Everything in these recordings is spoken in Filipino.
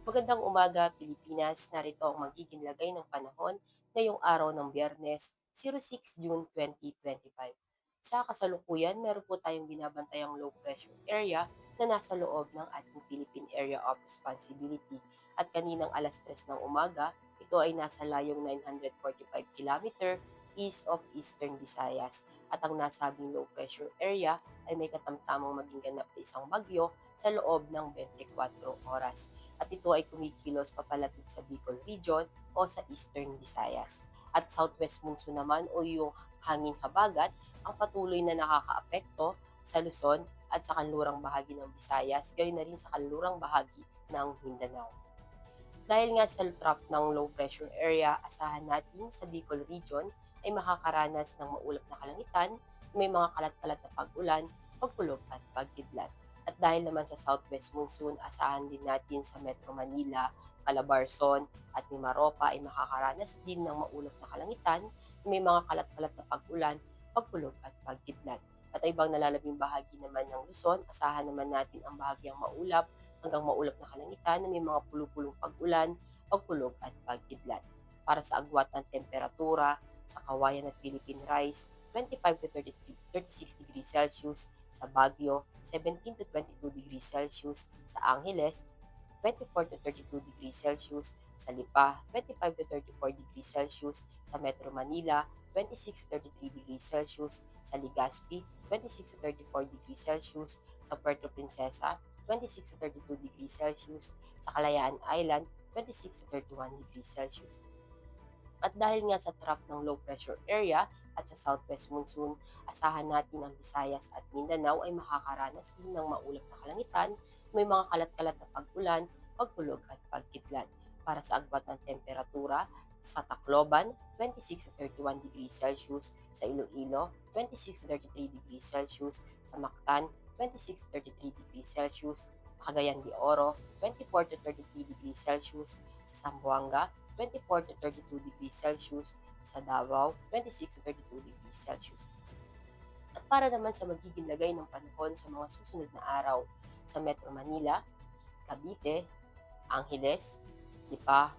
Magandang umaga, Pilipinas. Narito ang magiging lagay ng panahon ngayong araw ng Biyernes, 6 June 2025. Sa kasalukuyan, meron po tayong binabantayang low pressure area na nasa loob ng ating Philippine Area of Responsibility. At kaninang alas 3 ng umaga, ito ay nasa layong 945 kilometer east of Eastern Visayas. At ang nasabing low pressure area ay may katamtamang maging ganap na isang bagyo sa loob ng 24 oras at ito ay kumikilos papalapit sa Bicol Region o sa Eastern Visayas. At southwest monsoon naman o yung hangin habagat ang patuloy na nakakaapekto sa Luzon at sa kanlurang bahagi ng Visayas, gayon na rin sa kanlurang bahagi ng Mindanao. Dahil nga sa trap ng low pressure area, asahan natin sa Bicol Region ay makakaranas ng maulap na kalangitan, may mga kalat-kalat na pag-ulan, pagkulog at pagkidlat. At dahil naman sa southwest monsoon, asahan din natin sa Metro Manila, Calabarzon at Mimaropa ay makakaranas din ng maulap na kalangitan, may mga kalat-kalat na pag-ulan, pagkulog at pagkidlat. At ibang nalalabing bahagi naman ng Luzon, asahan naman natin ang bahagyang maulap hanggang maulap na kalangitan na may mga pulupulong pag-ulan, pagkulog at pagkidlat. Para sa agwat ng temperatura, sa Kawayan at Philippine Rice, 25 to 33, 36 degrees Celsius, sa Baguio, 17 to 22 degrees Celsius, sa Angeles, 24 to 32 degrees Celsius, sa Lipa, 25 to 34 degrees Celsius, sa Metro Manila, 26 to 33 degrees Celsius, sa Legazpi, 26 to 34 degrees Celsius, sa Puerto Princesa, 26 to 32 degrees Celsius, sa Kalayaan Island, 26 to 31 degrees Celsius. At dahil nga sa trough ng low pressure area at sa southwest monsoon, asahan natin ang Visayas at Mindanao ay makakaranas din ng maulap na kalangitan, may mga kalat-kalat na pag-ulan, pagkulog at pagkidlat. Para sa agwat ng temperatura, sa Tacloban, 26 to 31 degrees Celsius, sa Iloilo, 26 to 33 degrees Celsius, sa Mactan, 26 to 33 degrees Celsius, Cagayan de Oro, 24 to 33 degrees Celsius, sa Zamboanga, 24 to 32 degrees Celsius, sa Davao, 26 to 32 degrees Celsius. At para naman sa magiging lagay ng panahon sa mga susunod na araw sa Metro Manila, Cavite, Angeles, Lipa,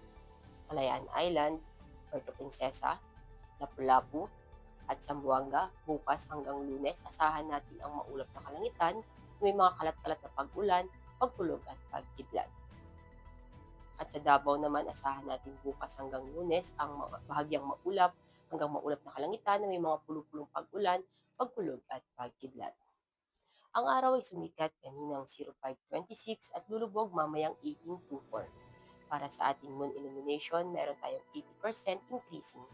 Kalayaan Island, Puerto Princesa, Lapu-Lapu, at Zamboanga, bukas hanggang Lunes, asahan natin ang maulap na kalangitan, may mga kalat-kalat na pag-ulan, pagkulog at pagkidlat. At sa Davao naman, asahan natin bukas hanggang Lunes ang bahagyang maulap hanggang maulap na kalangitan na may mga pulupulong pag-ulan, pagkulog at pagkidlat. Ang araw ay sumikat kaninang 05:26 at lulubog mamayang 18:24. Para sa ating moon illumination, meron tayong 80% increasing.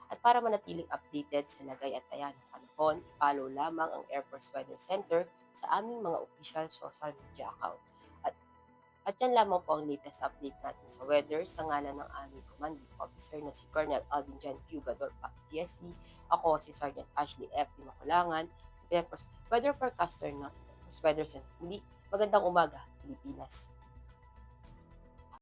At para manatiling updated sa lagay at taya ng panahon, i-follow lamang ang Air Force Weather Center sa aming mga official social media account. At yan lamang po ang latest update natin sa weather sa ngalan ng aming commanding officer na si Colonel Alvin John Cugador, PAC-TSC. Ako si Sergeant Ashley F. Makulangan, weather forecaster ng Weather Center. Muli, magandang umaga, Pilipinas.